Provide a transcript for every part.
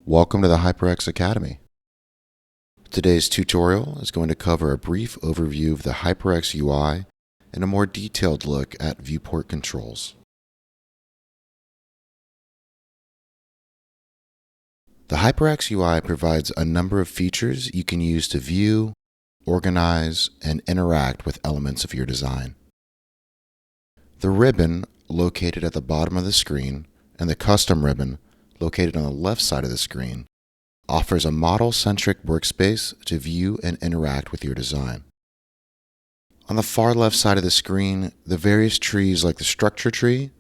Welcome to the HyperX Academy. Today's tutorial is going to cover a brief overview of the HyperX UI and a more detailed look at viewport controls. The HyperX UI provides a number of features you can use to view, organize, and interact with elements of your design. The ribbon located at the bottom of the screen and the custom ribbon located on the left side of the screen offers a model-centric workspace to view and interact with your design. On the far left side of the screen, the various trees like the structure tree,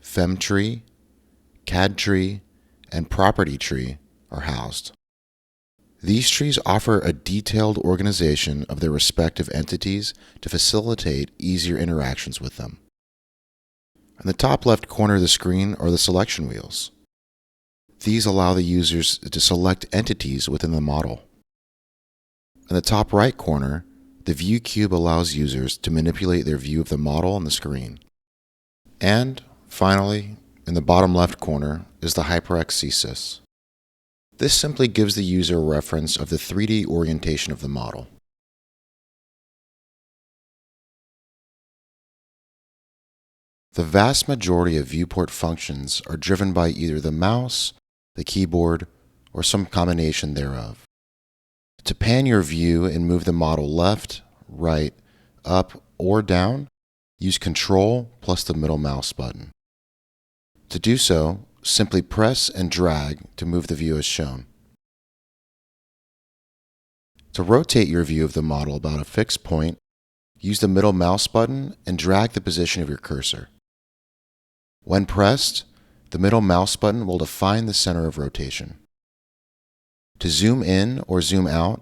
fem tree, CAD tree, and property tree are housed. These trees offer a detailed organization of their respective entities to facilitate easier interactions with them. In the top left corner of the screen are the selection wheels. These allow the users to select entities within the model. In the top right corner, the view cube allows users to manipulate their view of the model on the screen. And finally, in the bottom left corner is the HyperX CSys. This simply gives the user a reference of the 3D orientation of the model. The vast majority of viewport functions are driven by either the mouse, the keyboard, or some combination thereof. To pan your view and move the model left, right, up, or down, use Control plus the middle mouse button. To do so, simply press and drag to move the view as shown. To rotate your view of the model about a fixed point, use the middle mouse button and drag the position of your cursor. When pressed, the middle mouse button will define the center of rotation. To zoom in or zoom out,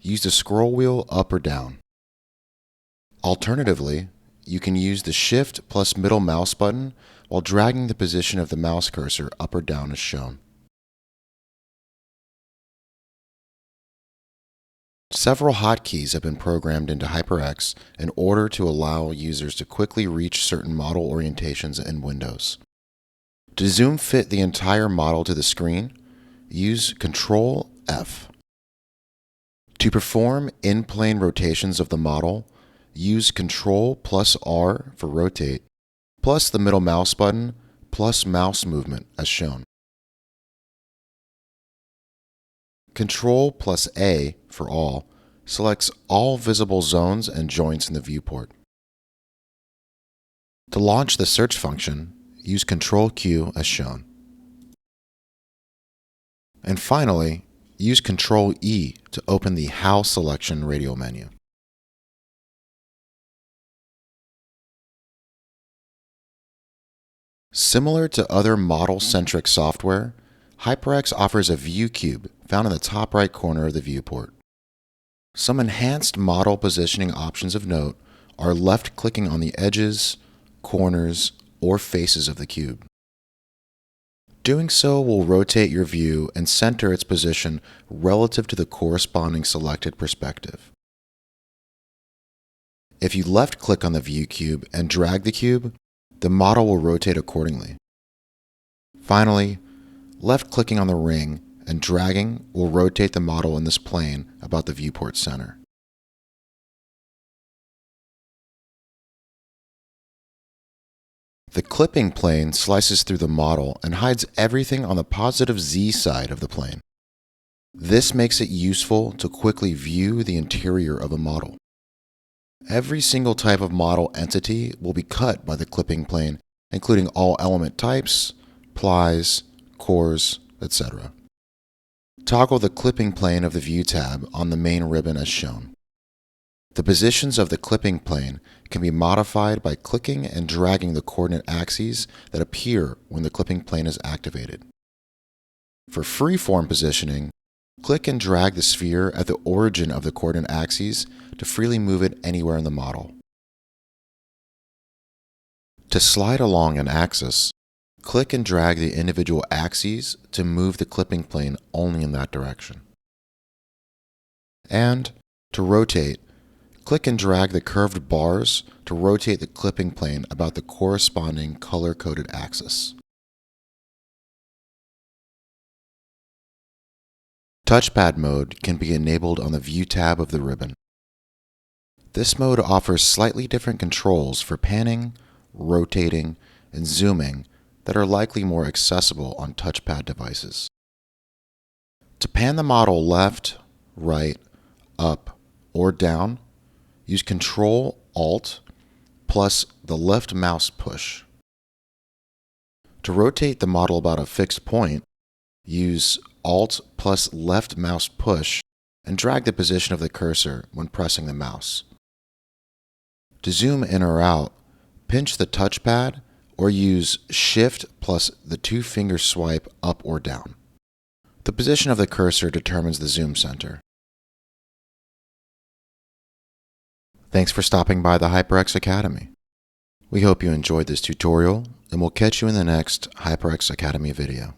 use the scroll wheel up or down. Alternatively, you can use the Shift plus middle mouse button while dragging the position of the mouse cursor up or down as shown. Several hotkeys have been programmed into HyperX in order to allow users to quickly reach certain model orientations in Windows. To zoom fit the entire model to the screen, use Control F. To perform in-plane rotations of the model, use Control plus R for rotate, plus the middle mouse button, plus mouse movement as shown. Control plus A for all selects all visible zones and joints in the viewport. To launch the search function, use Control Q as shown. And finally, use Control E to open the How selection radial menu. Similar to other model-centric software, HyperX offers a view cube found in the top right corner of the viewport. Some enhanced model positioning options of note are left-clicking on the edges, corners, or faces of the cube. Doing so will rotate your view and center its position relative to the corresponding selected perspective. If you left-click on the view cube and drag the cube, the model will rotate accordingly. Finally, left-clicking on the ring and dragging will rotate the model in this plane about the viewport center. The clipping plane slices through the model and hides everything on the positive Z side of the plane. This makes it useful to quickly view the interior of a model. Every single type of model entity will be cut by the clipping plane, including all element types, plies, cores, etc. Toggle the clipping plane of the View tab on the main ribbon as shown. The positions of the clipping plane can be modified by clicking and dragging the coordinate axes that appear when the clipping plane is activated. For freeform positioning, click and drag the sphere at the origin of the coordinate axes to freely move it anywhere in the model. To slide along an axis, click and drag the individual axes to move the clipping plane only in that direction. And to rotate, click and drag the curved bars to rotate the clipping plane about the corresponding color-coded axis. Touchpad mode can be enabled on the View tab of the ribbon. This mode offers slightly different controls for panning, rotating, and zooming that are likely more accessible on touchpad devices. To pan the model left, right, up, or down, use Ctrl-Alt plus the left mouse push. To rotate the model about a fixed point, use Alt plus left mouse push and drag the position of the cursor when pressing the mouse. To zoom in or out, pinch the touchpad or use Shift plus the two-finger swipe up or down. The position of the cursor determines the zoom center. Thanks for stopping by the HyperX Academy. We hope you enjoyed this tutorial, and we'll catch you in the next HyperX Academy video.